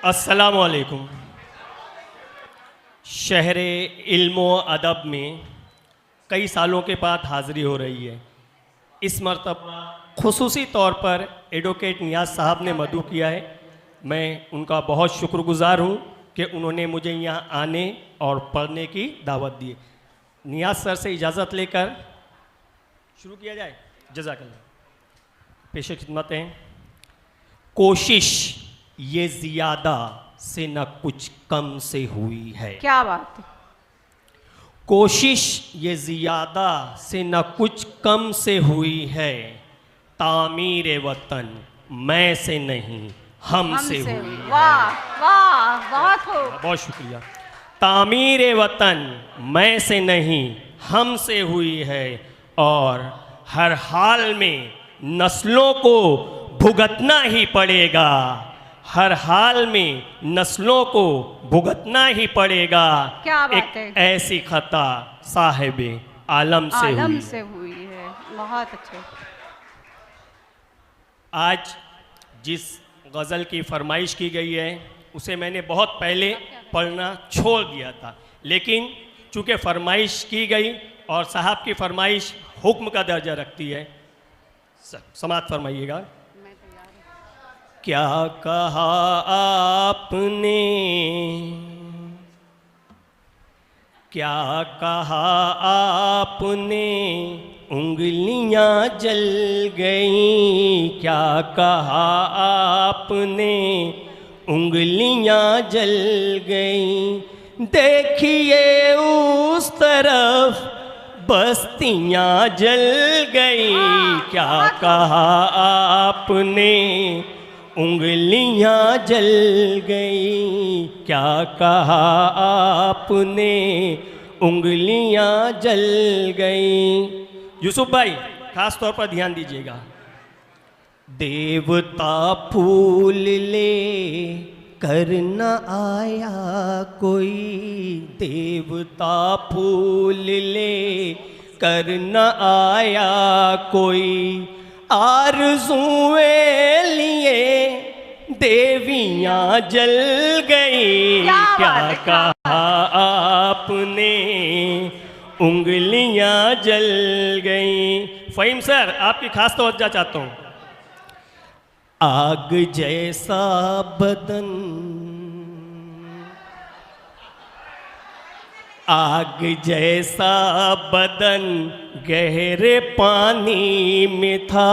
अस्सलामु अलैकुम। शहर इल्म व अदब में कई सालों के बाद हाज़िरी हो रही है। इस मरतबा खुसूसी तौर पर एडवोकेट नियाज़ साहब ने मदऊ किया है। मैं उनका बहुत शुक्रगुज़ार हूँ कि उन्होंने मुझे यहाँ आने और पढ़ने की दावत दी। नियाज़ सर से इजाज़त लेकर शुरू किया जाए। जज़ाकल्लाह। पेश खिदमत हैं। कोशिश ये ज़ियादा से न कुछ कम से हुई है। क्या बात है। कोशिश ये ज़ियादा से न कुछ कम से हुई है। तामीर वतन मैं से नहीं हम से हुई है। वाह वाह, बहुत हो। बहुत शुक्रिया। तामीर वतन मैं से नहीं हम से हुई है और हर हाल में नस्लों को भुगतना ही पड़ेगा। हर हाल में नस्लों को भुगतना ही पड़ेगा। क्या बात एक है। ऐसी खता साहिब आलम से हुई है। बहुत अच्छे। आज जिस गज़ल की फरमाइश की गई है उसे मैंने बहुत पहले पढ़ना छोड़ दिया था, लेकिन चूँकि फरमाइश की गई और साहब की फरमाइश हुक्म का दर्जा रखती है, समात फरमाइएगा। क्या कहा आपने, क्या कहा आपने, उंगलियां जल गईं। क्या कहा आपने, उंगलियां जल गईं। देखिए उस तरफ बस्तियां जल गईं। क्या कहा आपने, उंगलियां जल गईं। क्या कहा आपने, उंगलियां जल गईं। यूसुफ भाई खास तौर पर ध्यान दीजिएगा। देवता फूल ले कर न आया कोई। देवता फूल ले कर न आया कोई। आरज़ुएं लिए देवियां जल गई। क्या कहा आपने, उंगलियां जल गई। फ़हीम सर आपकी खास तवज्जो चाहता हूँ। आग जैसा बदन, आग जैसा बदन गहरे पानी में था।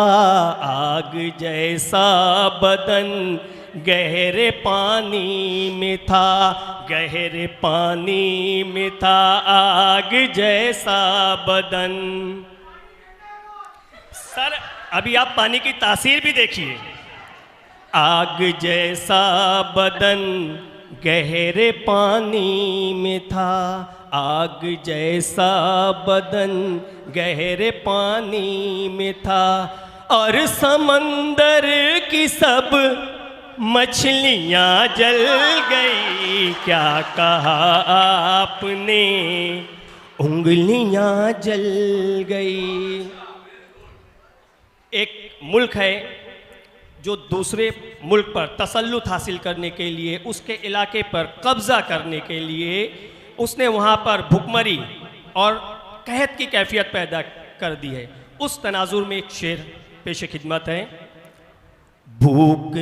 आग जैसा बदन गहरे पानी में था। गहरे पानी में था आग जैसा बदन। सर अभी आप पानी की तासीर भी देखिए। आग जैसा बदन गहरे पानी में था। आग जैसा बदन गहरे पानी में था। और समंदर की सब मछलियां जल गई। क्या कहा आपने, उंगलियां जल गई। एक मुल्क है जो दूसरे मुल्क पर तसल्लुत हासिल करने के लिए, उसके इलाके पर कब्ज़ा करने के लिए उसने वहाँ पर भुखमरी और कहत की कैफियत पैदा कर दी है। उस तनाजुर में एक शेर पेश खिदमत है। भूख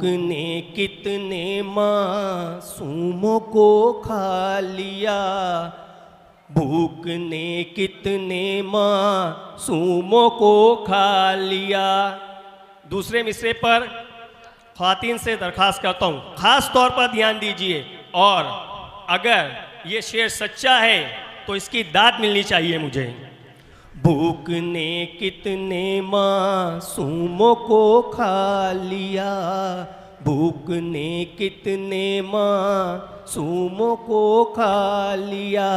ने कितने मासूमों को खा लिया। भूख ने कितने मासूमों को खा लिया। दूसरे मिसरे पर ख़वातीन से दरख्वास्त करता हूँ ख़ास तौर पर ध्यान दीजिए, और अगर ये शेर सच्चा है तो इसकी दाद मिलनी चाहिए मुझे। भूख ने कितने मासूमों को खा लिया। भूख ने कितने मासूमों को खा लिया।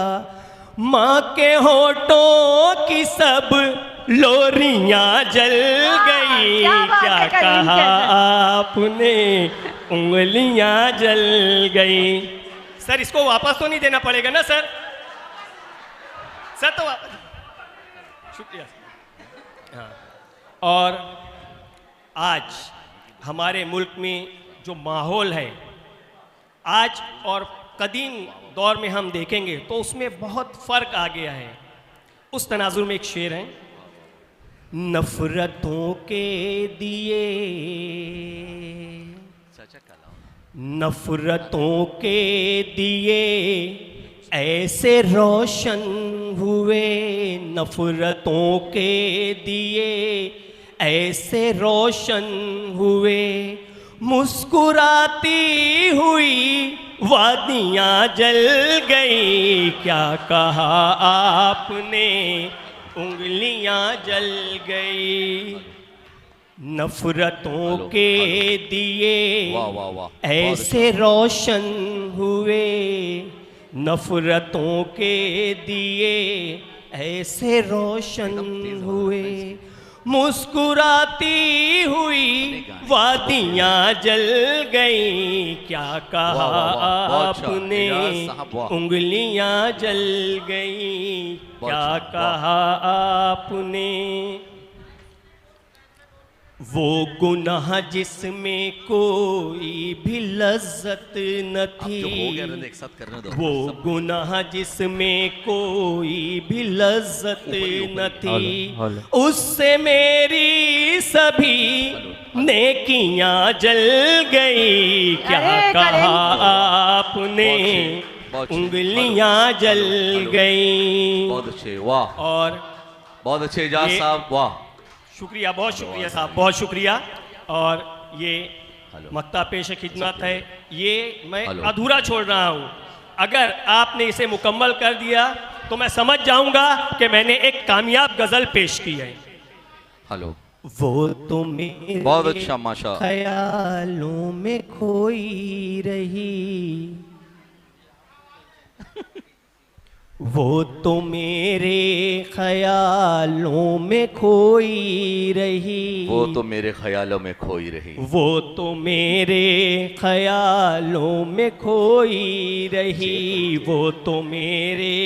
माँ के होठों की सब लोरियां जल गई। क्या कहा आपने, उंगलियां जल गई। सर इसको वापस तो नहीं देना पड़ेगा ना सर? सर तो वापस, शुक्रिया। हाँ, और आज हमारे मुल्क में जो माहौल है आज और कदीम दौर में हम देखेंगे तो उसमें बहुत फ़र्क आ गया है। उस तनाजुर में एक शेर है, नफ़रतों के दिए, नफ़रतों के दिए ऐसे रोशन हुए, नफ़रतों के दिए ऐसे रोशन हुए, मुस्कुराती हुई वादियाँ जल गई, क्या कहा आपने उंगलियाँ जल गई, नफ़रतों के दिए वाह वाह वाह, ऐसे रोशन हुए, नफ़रतों के दिए ऐसे रोशन हुए, मुस्कुराती हुई वादियाँ जल गई, क्या कहा वाह, वाह, वाह, बहुत अच्छा, आपने एजाज साहब, वाह। उंगलियाँ जल गई, बहुत क्या अच्छा, कहा आपने। वो गुनाह जिसमें कोई भी लज्जत न अब जो हो गया थी, रंग एक साथ करने दो। वो गुनाह जिसमें कोई भी लज्जत न थी, उससे मेरी सभी नेकियां जल गई, क्या अरे, कहा करें। आपने बहुत अच्छे, उंगलियां जल हेलो। गई। बहुत अच्छे, वाह, और बहुत अच्छे एजाज ये- साहब, वाह। शुक्रिया, बहुत शुक्रिया साहब, बहुत शुक्रिया। और ये हेलो। मक्ता पेश खिदमत है, ये मैं हेलो। अधूरा छोड़ रहा हूँ। अगर आपने इसे मुकम्मल कर दिया तो मैं समझ जाऊंगा कि मैंने एक कामयाब गजल पेश की है। हेलो, वो तो मेरे बहुत अच्छा, माशा। ख्यालों में खोई रही, वो तो मेरे ख्यालों में खोई रही, वो तो मेरे ख्यालों में खोई रही, वो तो मेरे ख्यालों में खोई रही, वो तो मेरे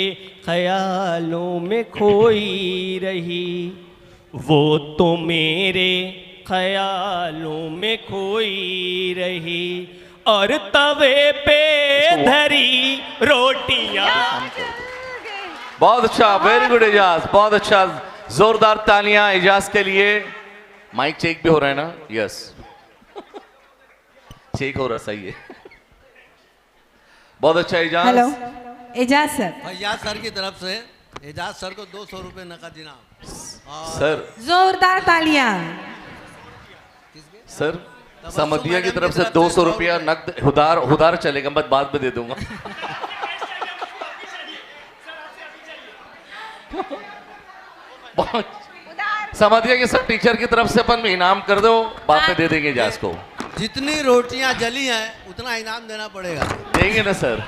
ख्यालों में खोई रही, वो तो मेरे ख्यालों में खोई रही, और तवे पे धरी रोटियां। बहुत अच्छा, वेरी गुड एजाज, बहुत अच्छा, जोरदार तालियां एजाज के लिए। माइक चेक भी हो रहा है ना? यस, चेक हो रहा, सही है। बहुत अच्छा Ejaz. Hello Ejaz sir. Fayaz sir की तरफ से एजाज सर को 200 रुपये नकद इनाम। सर, जोरदार तालियां। सर समदिया की तरफ से 200 रुपया नकद उधार चलेगा, मैं बाद में दे दूंगा। समदिया के सब टीचर की तरफ से अपन में इनाम कर दो, बाद में दे देंगे एजाज को। जितनी रोटियां जली हैं उतना इनाम देना पड़ेगा। देंगे ना सर।